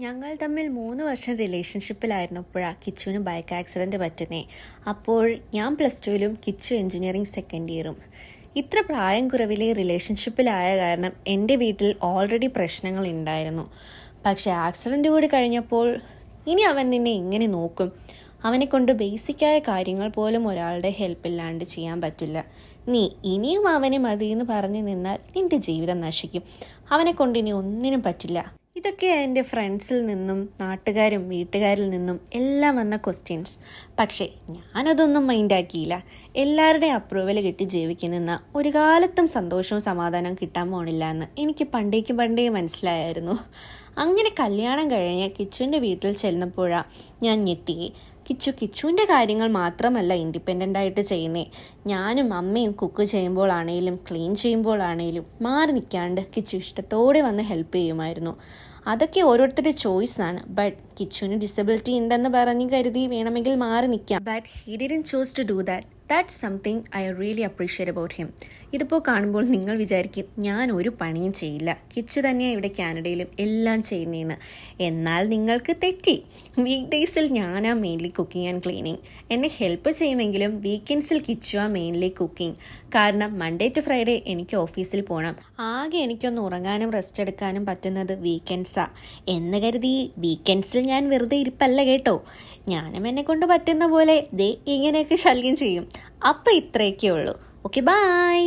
ഞങ്ങൾ തമ്മിൽ 3 വർഷം റിലേഷൻഷിപ്പിലായിരുന്നപ്പോഴാണ് കിച്ചുവിന് ബൈക്ക് ആക്സിഡൻറ്റ് പറ്റുന്നേ. അപ്പോൾ ഞാൻ +2-ലും കിച്ചു എഞ്ചിനീയറിംഗ് സെക്കൻഡ് ഇയറും. ഇത്ര പ്രായം കുറവിലെ റിലേഷൻഷിപ്പിലായ കാരണം എൻ്റെ വീട്ടിൽ ഓൾറെഡി പ്രശ്നങ്ങൾ ഉണ്ടായിരുന്നു. പക്ഷേ ആക്സിഡൻറ്റ് കൂടി കഴിഞ്ഞപ്പോൾ ഇനി അവൻ നിന്നെ എങ്ങനെ നോക്കും? അവനെ കൊണ്ട് ബേസിക്കായ കാര്യങ്ങൾ പോലും ഒരാളുടെ ഹെൽപ്പില്ലാണ്ട് ചെയ്യാൻ പറ്റില്ല. നീ ഇനിയും അവനെ മതിയെന്ന് പറഞ്ഞു നിന്നാൽ നിൻ്റെ ജീവിതം നശിക്കും. അവനെ കൊണ്ട് ഇനി ഒന്നിനും പറ്റില്ല. ഇതൊക്കെ എൻ്റെ ഫ്രണ്ട്സിൽ നിന്നും നാട്ടുകാരും വീട്ടുകാരിൽ നിന്നും എല്ലാം വന്ന ക്വസ്റ്റ്യൻസ്. പക്ഷേ ഞാനതൊന്നും മൈൻഡാക്കിയില്ല. എല്ലാവരുടെയും അപ്രൂവൽ കിട്ടി ജീവിക്കുന്ന ഒരു കാലത്തും സന്തോഷവും സമാധാനവും കിട്ടാൻ പോണില്ല എന്ന് എനിക്ക് പണ്ടേ മനസ്സിലായിരുന്നു. അങ്ങനെ കല്യാണം കഴിഞ്ഞ് കിച്ചുവിൻ്റെ വീട്ടിൽ ചെല്ലുമ്പോഴാണ് ഞാൻ ഞെട്ടി. കിച്ചുവിൻ്റെ കാര്യങ്ങൾ മാത്രമല്ല ഇൻഡിപെൻഡൻ്റ് ആയിട്ട് ചെയ്യുന്നേ. ഞാനും അമ്മയും കുക്ക് ചെയ്യുമ്പോഴാണേലും ക്ലീൻ ചെയ്യുമ്പോഴാണേലും മാറി നിൽക്കാണ്ട് കിച്ചു ഇഷ്ടത്തോടെ വന്ന് ഹെൽപ്പ് ചെയ്യുമായിരുന്നു. അതൊക്കെ ഓരോരുത്തരുടെ ചോയ്സാണ്. ബട്ട് കിച്ചുവിന് ഡിസബിലിറ്റി ഉണ്ടെന്ന് പറഞ്ഞ് കരുതി വേണമെങ്കിൽ മാറി നിൽക്കാം. But he didn't choose to do that. That's something I really appreciate about him. ഇതിപ്പോൾ കാണുമ്പോൾ നിങ്ങൾ വിചാരിക്കും ഞാൻ ഒരു പണിയും ചെയ്യില്ല, കിച്ചു തന്നെയാണ് ഇവിടെ കാനഡയിലും എല്ലാം ചെയ്യുന്നതെന്ന്. എന്നാൽ നിങ്ങൾക്ക് തെറ്റി. വീക്ക് ഡേയ്സിൽ ഞാനാ മെയിൻലി കുക്കിംഗ് ആൻഡ് ക്ലീനിങ്. എന്നെ ഹെൽപ്പ് ചെയ്യുമെങ്കിലും വീക്കെൻഡ്സിൽ കിച്ചുവാ മെയിൻലി കുക്കിംഗ്. കാരണം മൺഡേ ടു ഫ്രൈഡേ എനിക്ക് ഓഫീസിൽ പോകണം. ആകെ എനിക്കൊന്ന് ഉറങ്ങാനും റെസ്റ്റ് എടുക്കാനും പറ്റുന്നത് വീക്കെൻഡ്സാണ് എന്ന് കരുതി വീക്കെൻഡ്സിൽ ഞാൻ വെറുതെ ഇരിപ്പല്ല കേട്ടോ. ഞാനും എന്നെ കൊണ്ട് പറ്റുന്ന പോലെ ദേ ഇങ്ങനെയൊക്കെ ശല്യം ചെയ്യും. അപ്പം ഇത്രയൊക്കെ ഉള്ളൂ. Okay, by.